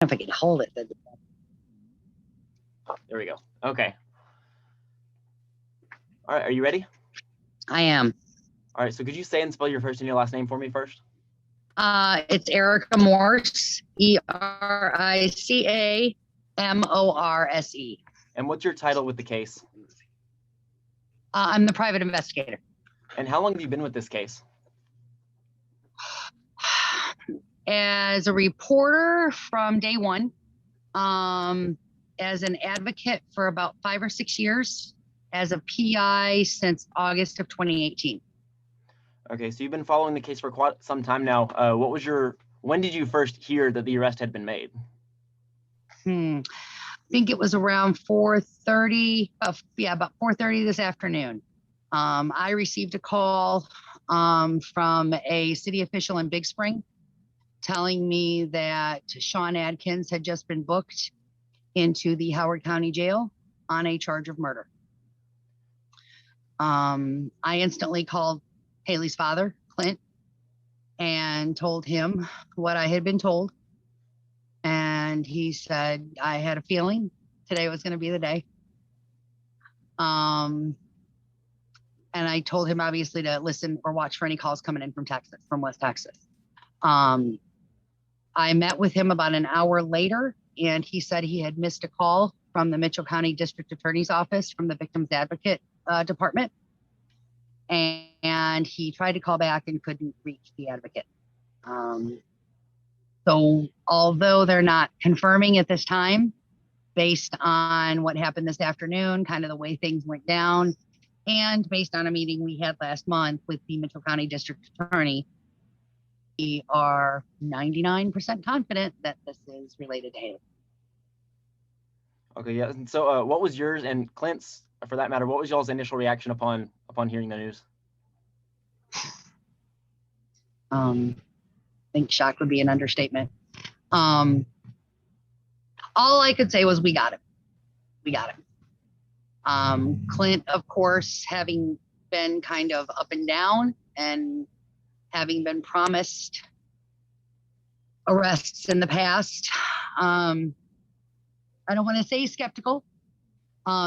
if I can hold it. There we go. Okay. All right, are you ready? I am. All right, so could you say and spell your first and your last name for me first? It's Erica Morse, ERICAMORSE. And what's your title with the case? I'm the private investigator. And how long have you been with this case? As a reporter from day one, as an advocate for about 5 or 6 years, as a PI since August of 2018. Okay, so you've been following the case for quite some time now. When did you first hear that the arrest had been made? I think it was around 4:30. About 4:30 this afternoon. I received a call from a city official in Big Spring telling me that Shawn Adkins had just been booked into the Howard County Jail on a charge of murder. I instantly called Hailey's father, Clint, and told him what I had been told. And he said, I had a feeling today was going to be the day. And I told him obviously to listen or watch for any calls coming in from Texas, from West Texas. I met with him about an hour later, and he said he had missed a call from the Mitchell County District Attorney's Office from the Victims Advocate Department. And he tried to call back and couldn't reach the advocate. So although they're not confirming at this time, based on what happened this afternoon, kind of the way things went down, and based on a meeting we had last month with the Mitchell County District Attorney, we are 99% confident that this is related to Hailey. Okay, yeah. And so what was yours and Clint's, for that matter, what was y'all's initial reaction upon hearing the news? I think shock would be an understatement. All I could say was we got him. We got him. Clint, of course, having been kind of up and down and having been promised arrests in the past, I don't want to say skeptical.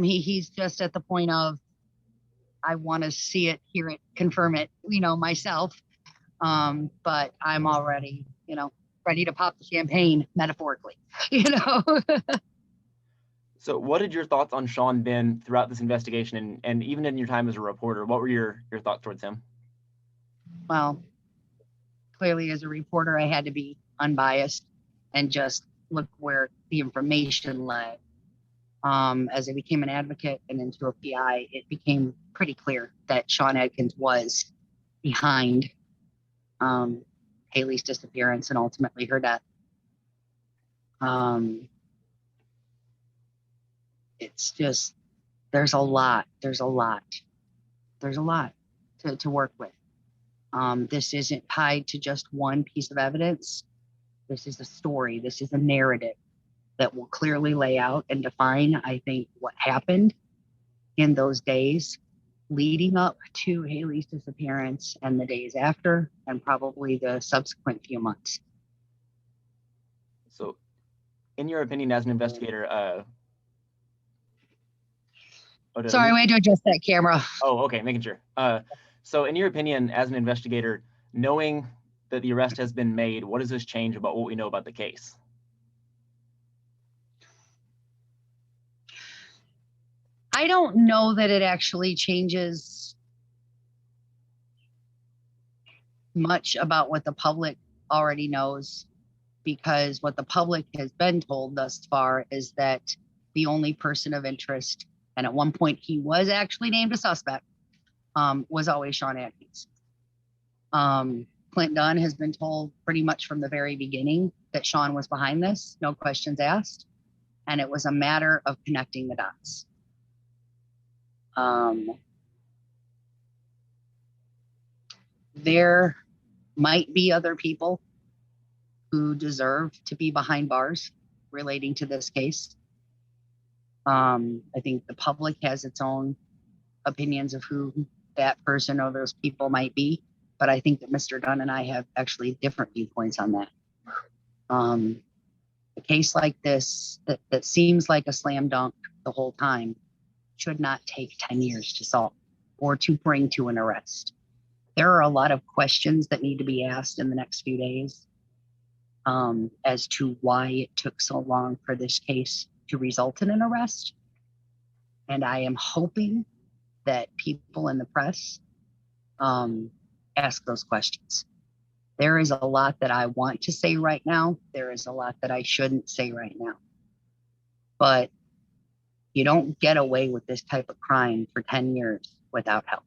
He's just at the point of, I want to see it, hear it, confirm it, myself. But I'm already, ready to pop the champagne, metaphorically, So what had your thoughts on Shawn been throughout this investigation and even in your time as a reporter? What were your thoughts towards him? Well, clearly as a reporter, I had to be unbiased and just look where the information led. As I became an advocate and into a PI, it became pretty clear that Shawn Adkins was behind Hailey's disappearance and ultimately her death. It's just, there's a lot to work with. This isn't tied to just one piece of evidence. This is a story. This is a narrative that will clearly lay out and define, I think, what happened in those days leading up to Hailey's disappearance and the days after, and probably the subsequent few months. So, in your opinion, as an investigator, sorry, we had to adjust that camera. Oh, okay, making sure. So, in your opinion, as an investigator, knowing that the arrest has been made, what does this change about what we know about the case? I don't know that it actually changes much about what the public already knows, because what the public has been told thus far is that the only person of interest, and at one point he was actually named a suspect, was always Shawn Adkins. Clint Dunn has been told pretty much from the very beginning that Shawn was behind this, no questions asked, and it was a matter of connecting the dots. There might be other people who deserve to be behind bars relating to this case. I think the public has its own opinions of who that person or those people might be, but I think that Mr. Dunn and I have actually different viewpoints on that. A case like this that seems like a slam dunk the whole time should not take 10 years to solve or to bring to an arrest. There are a lot of questions that need to be asked in the next few days as to why it took so long for this case to result in an arrest. And I am hoping that people in the press ask those questions. There is a lot that I want to say right now. There is a lot that I shouldn't say right now. But you don't get away with this type of crime for 10 years without help.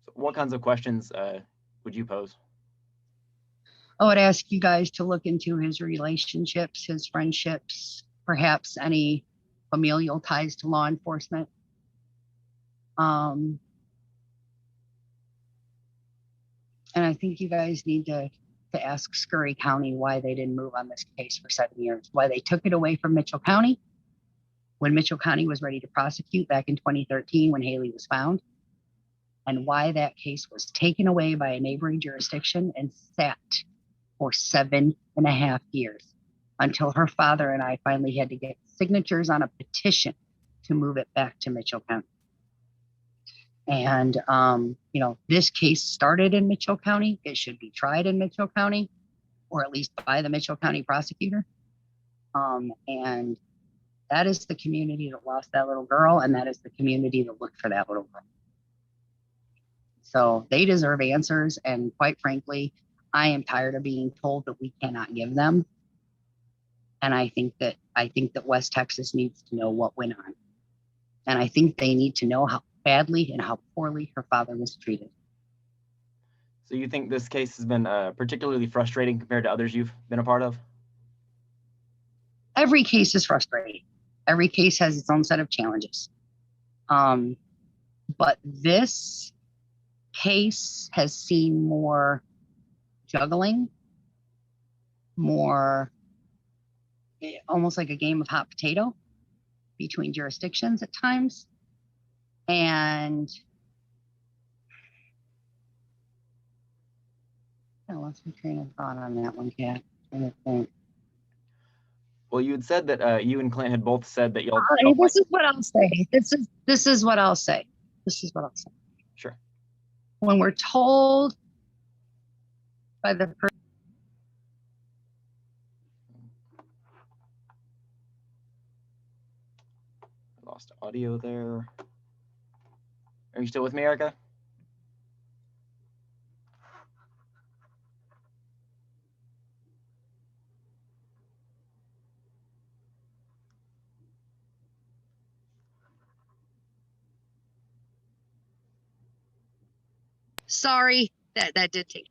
So what kinds of questions would you pose? I would ask you guys to look into his relationships, his friendships, perhaps any familial ties to law enforcement. And I think you guys need to ask Scurry County why they didn't move on this case for 7 years, why they took it away from Mitchell County when Mitchell County was ready to prosecute back in 2013 when Hailey was found, and why that case was taken away by a neighboring jurisdiction and sat for 7.5 years until her father and I finally had to get signatures on a petition to move it back to Mitchell County. And, this case started in Mitchell County. It should be tried in Mitchell County, or at least by the Mitchell County prosecutor. And that is the community that lost that little girl, and that is the community that looked for that little girl. So they deserve answers. And quite frankly, I am tired of being told that we cannot give them. And I think that West Texas needs to know what went on. And I think they need to know how badly and how poorly her father was treated. So you think this case has been particularly frustrating compared to others you've been a part of? Every case is frustrating. Every case has its own set of challenges. But this case has seen more juggling, more almost like a game of hot potato between jurisdictions at times. And I lost my train of thought on that one, Kat. Well, you had said that you and Clint had both said that y'all. This is what I'll say. This is what I'll say. Sure. When we're told by the person. Lost audio there. Are you still with me, Erica? Sorry, that did take.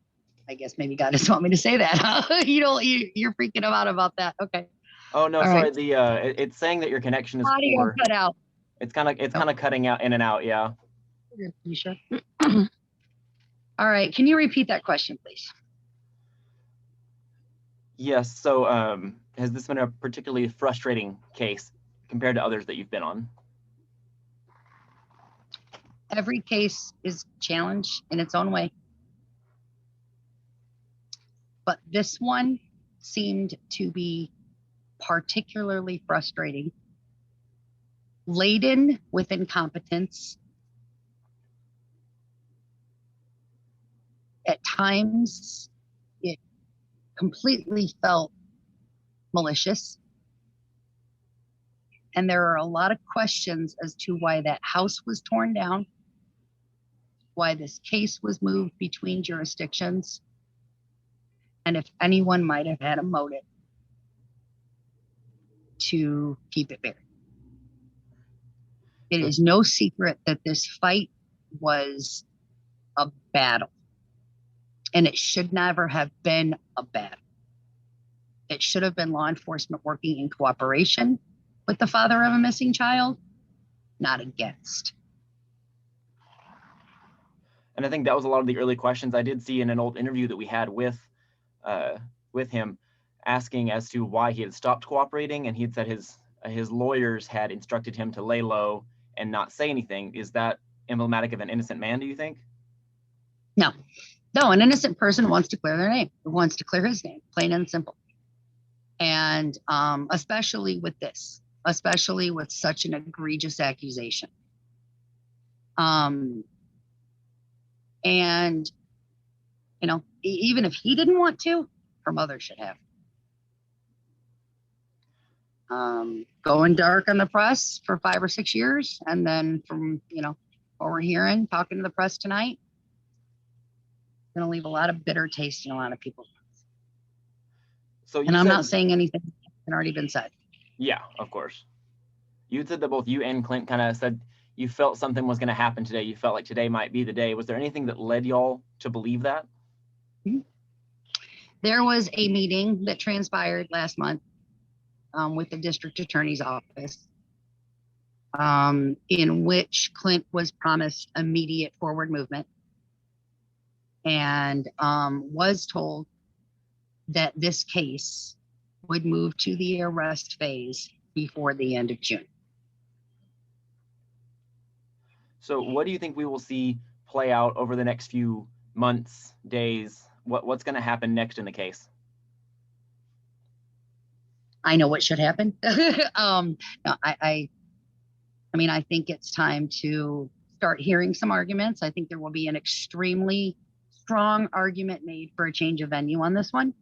I guess maybe God just want me to say that. Huh? You're freaking him out about that. Okay. Oh no, All sorry. right. The it's saying that your connection is audio poor. cut out. It's kind of cutting out in and out. Yeah. You sure? All right. Can you repeat that question, please? Yes. So has this been a particularly frustrating case compared to others that you've been on? Every case is a challenge in its own way. But this one seemed to be particularly frustrating, laden with incompetence. At times, it completely felt malicious. And there are a lot of questions as to why that house was torn down, why this case was moved between jurisdictions, and if anyone might have had a motive to keep it buried. It is no secret that this fight was a battle, and it should never have been a battle. It should have been law enforcement working in cooperation with the father of a missing child, not against. And I think that was a lot of the early questions I did see in an old interview that we had with him, asking as to why he had stopped cooperating, and he had said his lawyers had instructed him to lay low and not say anything. Is that emblematic of an innocent man, do you think? No, an innocent person wants to clear their name, wants to clear his name, plain and simple. And especially with this, especially with such an egregious accusation. And, you know, even if he didn't want to, her mother should have. Going dark on the press for 5 or 6 years. And then from, you know, what we're hearing, talking to the press tonight, going to leave a lot of bitter taste in a lot of people's mouths. So you and I'm said, not saying anything that already been said. Yeah, of course. You said that both you and Clint kind of said you felt something was going to happen today. You felt like today might be the day. Was there anything that led y'all to believe that? There was a meeting that transpired last month with the district attorney's office, in which Clint was promised immediate forward movement and was told that this case would move to the arrest phase before the end of June. So what do you think we will see play out over the next few months, days? What's going to happen next in the case? I know what should happen. No, I mean, I think it's time to start hearing some arguments. I think there will be an extremely strong argument made for a change of venue on this one.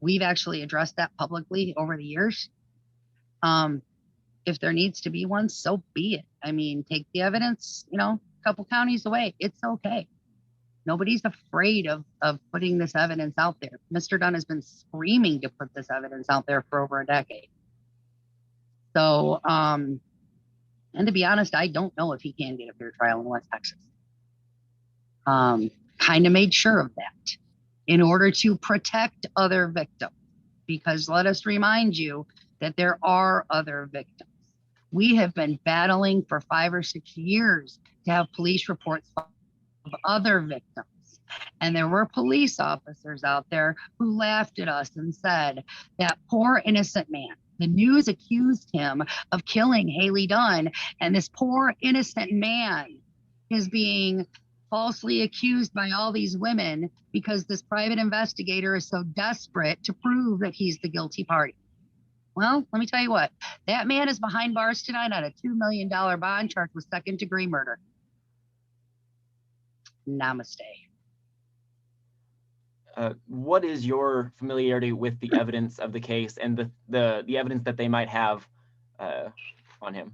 We've actually addressed that publicly over the years. If there needs to be one, so be it. I mean, take the evidence, you know, a couple counties away. It's okay. Nobody's afraid of putting this evidence out there. Mr. Dunn has been screaming to put this evidence out there for over a decade. So, and to be honest, I don't know if he can get a fair trial in West Texas. Kind of made sure of that in order to protect other victims, because let us remind you that there are other victims. We have been battling for 5 or 6 years to have police reports of other victims. And there were police officers out there who laughed at us and said that poor innocent man. The news accused him of killing Hailey Dunn, and this poor innocent man is being falsely accused by all these women because this private investigator is so desperate to prove that he's the guilty party. Well, let me tell you what, that man is behind bars tonight on a $2 million bond charge with second-degree murder. Namaste. What is your familiarity with the evidence of the case and the evidence that they might have on him?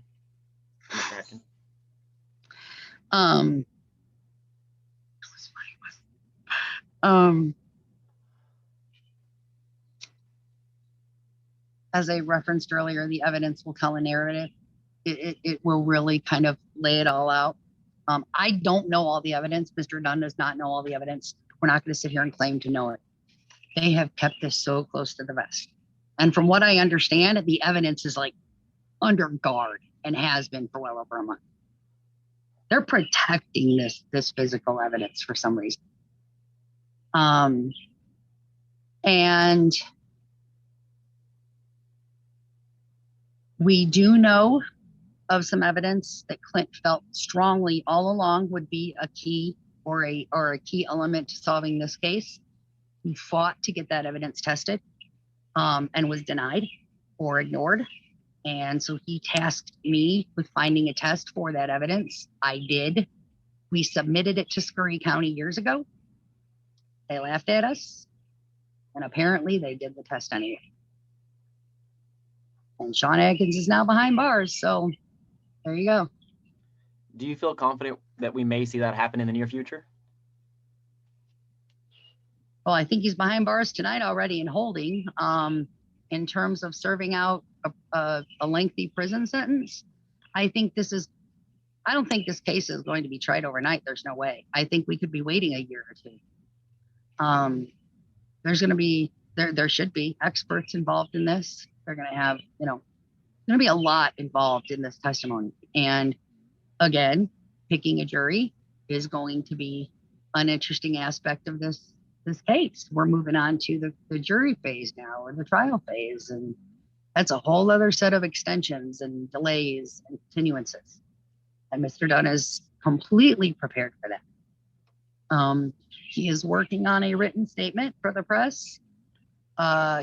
As I referenced earlier, the evidence will tell a narrative. It will really kind of lay it all out. I don't know all the evidence. Mr. Dunn does not know all the evidence. We're not going to sit here and claim to know it. They have kept this so close to the vest. And from what I understand, the evidence is like under guard and has been for well over a month. They're protecting this physical evidence for some reason. And we do know of some evidence that Clint felt strongly all along would be a key or a key element to solving this case. He fought to get that evidence tested and was denied or ignored. And so he tasked me with finding a test for that evidence. I did. We submitted it to Scurry County years ago. They laughed at us. And apparently they did the test anyway. And Shawn Adkins is now behind bars. So there you go. Do you feel confident that we may see that happen in the near future? Well, I think he's behind bars tonight already in holding. In terms of serving out a lengthy prison sentence, I don't think this case is going to be tried overnight. There's no way. I think we could be waiting a year or two. There's going to be, there should be experts involved in this. They're going to have, going to be a lot involved in this testimony. And again, picking a jury is going to be an interesting aspect of this case. We're moving on to the jury phase now, or the trial phase. And that's a whole other set of extensions and delays and continuances. And Mr. Dunn is completely prepared for that. He is working on a written statement for the press.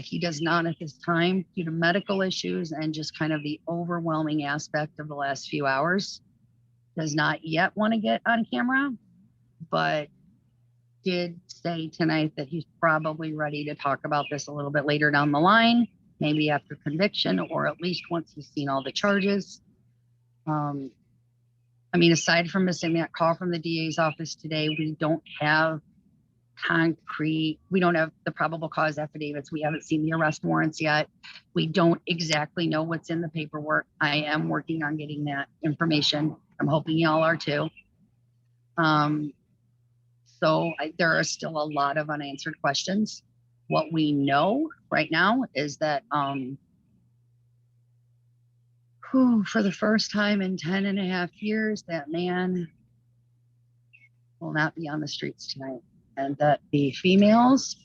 He does not at this time due to medical issues and just kind of the overwhelming aspect of the last few hours. Does not yet want to get on camera, but did say tonight that he's probably ready to talk about this a little bit later down the line, maybe after conviction or at least once he's seen all the charges. I mean, aside from missing that call from the DA's office today, we don't have we don't have the probable cause affidavits. We haven't seen the arrest warrants yet. We don't exactly know what's in the paperwork. I am working on getting that information. I'm hoping y'all are too. There are still a lot of unanswered questions. What we know right now is that for the first time in 10.5 years, that man will not be on the streets tonight, and that the females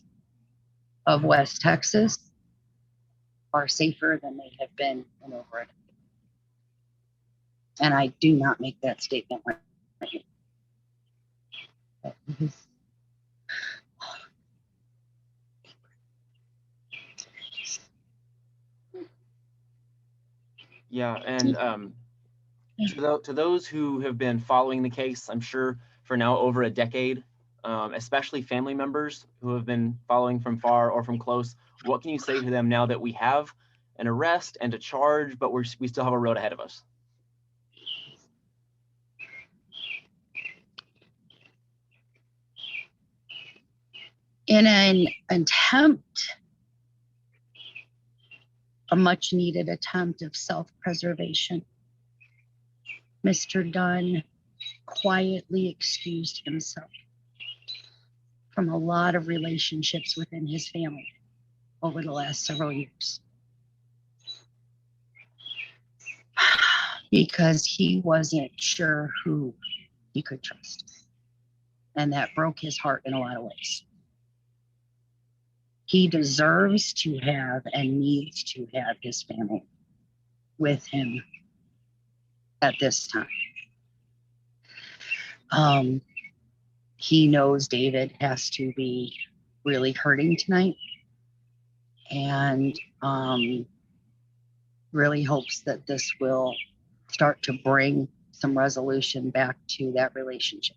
of West Texas are safer than they have been in over a decade. And I do not make that statement right here. Yeah, and to those who have been following the case, I'm sure for now over a decade, especially family members who have been following from far or from close, what can you say to them now that we have an arrest and a charge, but we still have a road ahead of us? In an attempt, a much needed attempt of self-preservation, Mr. Dunn quietly excused himself from a lot of relationships within his family over the last several years because he wasn't sure who he could trust. And that broke his heart in a lot of ways. He deserves to have and needs to have his family with him at this time. He knows David has to be really hurting tonight, and really hopes that this will start to bring some resolution back to that relationship.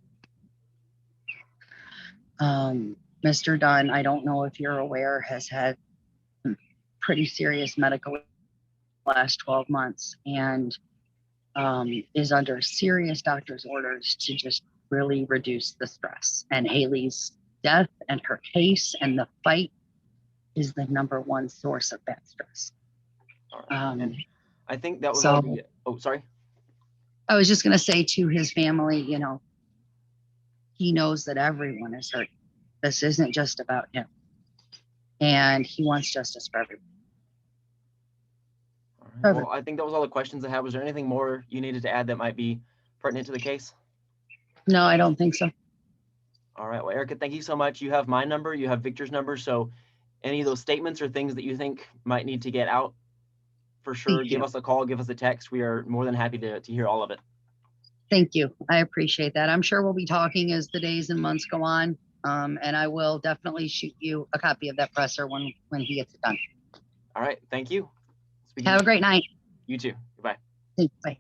Mr. Dunn, I don't know if you're aware, has had pretty serious medical last 12 months and is under serious doctor's orders to just really reduce the stress. And Hailey's death and her case and the fight is the #1 source of that stress. And I think that was sorry. I was just going to say to his family, he knows that everyone is hurting. This isn't just about him. And he wants justice for everyone. All right. Well, I think that was all the questions I had. Was there anything more you needed to add that might be pertinent to the case? No, I don't think so. All right. Well, Erica, thank you so much. You have my number. You have Victor's number. So any of those statements or things that you think might need to get out, for sure, give us a call, give us a text. We are more than happy to hear all of it. Thank you. I appreciate that. I'm sure we'll be talking as the days and months go on. And I will definitely shoot you a copy of that presser when he gets it done. All right. Thank you. Have a great night. You too. Goodbye. Thanks. Bye.